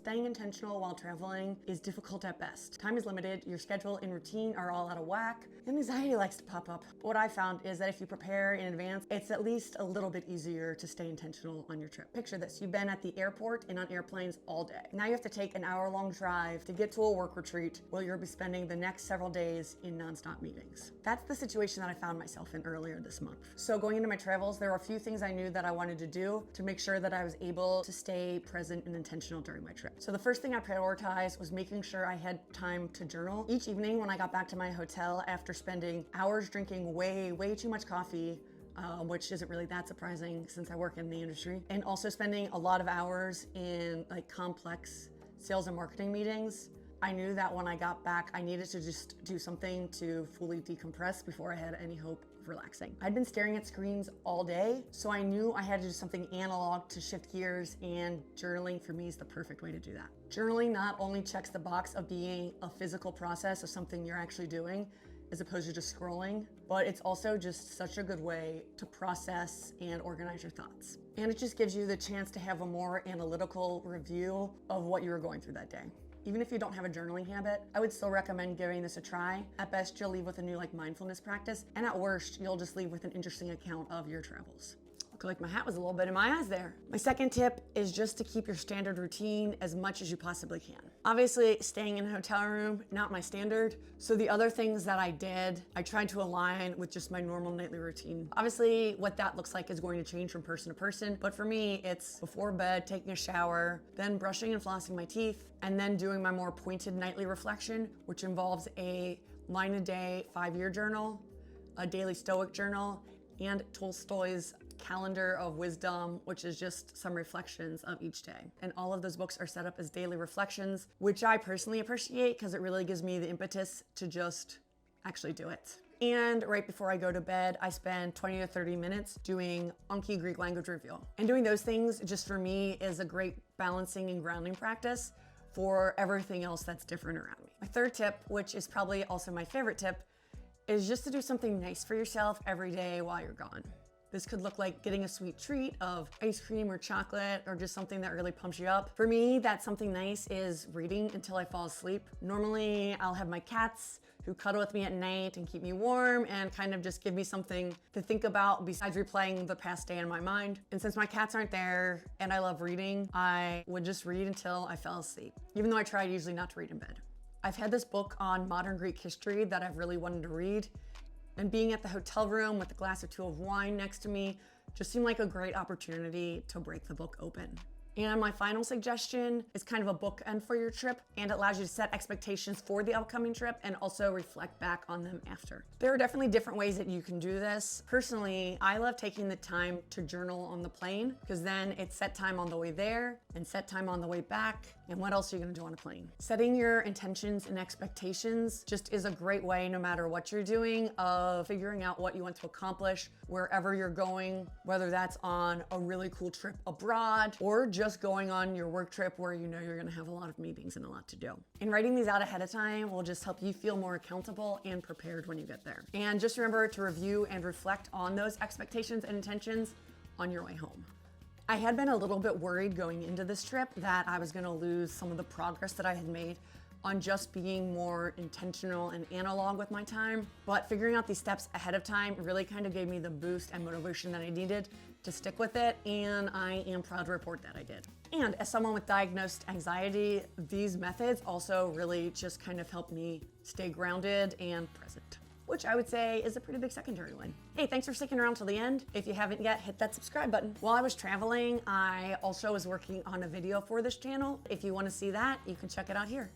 Staying intentional while traveling is difficult at best. Time is limited, your schedule and routine are all out of whack, and anxiety likes to pop up. But what I found is that if you prepare in advance, it's at least a little bit easier to stay intentional on your trip. Picture this, you've been at the airport and on airplanes all day. Now you have to take an hour-long drive to get to a work retreat where you'll be spending the next several days in nonstop meetings. That's the situation that I found myself in earlier this month. So going into my travels, there were a few things I knew that I wanted to do to make sure that I was able to stay present and intentional during my trip. So the first thing I prioritized was making sure I had time to journal. Each evening when I got back to my hotel after spending hours drinking way too much coffee, which isn't really that surprising since I work in the industry, and also spending a lot of hours in like complex sales and marketing meetings, I knew that when I got back, I needed to just do something to fully decompress before I had any hope of relaxing. I'd been staring at screens all day, so I knew I had to do something analog to shift gears, and journaling for me is the perfect way to do that. Journaling not only checks the box of being a physical process of something you're actually doing, as opposed to just scrolling, but it's also just such a good way to process and organize your thoughts. And it just gives you the chance to have a more analytical review of what you were going through that day. Even if you don't have a journaling habit, I would still recommend giving this a try. At best, you'll leave with a new mindfulness practice, and at worst, you'll just leave with an interesting account of your travels. Looked like my hat was a little bit in my eyes there. My second tip is just to keep your standard routine as much as you possibly can. Obviously, staying in a hotel room, not my standard. So the other things that I did, I tried to align with just my normal nightly routine. Obviously, what that looks like is going to change from person to person. But for me, it's before bed, taking a shower, then brushing and flossing my teeth, and then doing my more pointed nightly reflection, which involves a line-a-day 5-year journal, a daily stoic journal, and Tolstoy's Calendar of Wisdom, which is just some reflections of each day. And all of those books are set up as daily reflections, which I personally appreciate because it really gives me the impetus to just actually do it. And right before I go to bed, I spend 20 to 30 minutes doing Anki Greek language review. And doing those things just for me is a great balancing and grounding practice for everything else that's different around me. My third tip, which is probably also my favorite tip, is just to do something nice for yourself every day while you're gone. This could look like getting a sweet treat of ice cream or chocolate or just something that really pumps you up. For me, that something nice is reading until I fall asleep. Normally, I'll have my cats who cuddle with me at night and keep me warm and kind of just give me something to think about besides replaying the past day in my mind. And since my cats aren't there and I love reading, I would just read until I fell asleep, even though I try usually not to read in bed. I've had this book on modern Greek history that I've really wanted to read, and being at the hotel room with a glass or two of wine next to me just seemed like a great opportunity to break the book open. And my final suggestion is kind of a bookend for your trip, and it allows you to set expectations for the upcoming trip and also reflect back on them after. There are definitely different ways that you can do this. Personally, I love taking the time to journal on the plane because then it's set time on the way there and set time on the way back. And what else are you gonna do on a plane? Setting your intentions and expectations just is a great way, no matter what you're doing, of figuring out what you want to accomplish wherever you're going, whether that's on a really cool trip abroad or just going on your work trip where you know you're gonna have a lot of meetings and a lot to do. And writing these out ahead of time will just help you feel more accountable and prepared when you get there. And just remember to review and reflect on those expectations and intentions on your way home. I had been a little bit worried going into this trip that I was gonna lose some of the progress that I had made on just being more intentional and analog with my time, but figuring out these steps ahead of time really kind of gave me the boost and motivation that I needed to stick with it, and I am proud to report that I did. And as someone with diagnosed anxiety, these methods also really just kind of help me stay grounded and present, which I would say is a pretty big secondary one. Hey, thanks for sticking around till the end. If you haven't yet, hit that subscribe button. While I was traveling, I also was working on a video for this channel. If you want to see that, you can check it out here.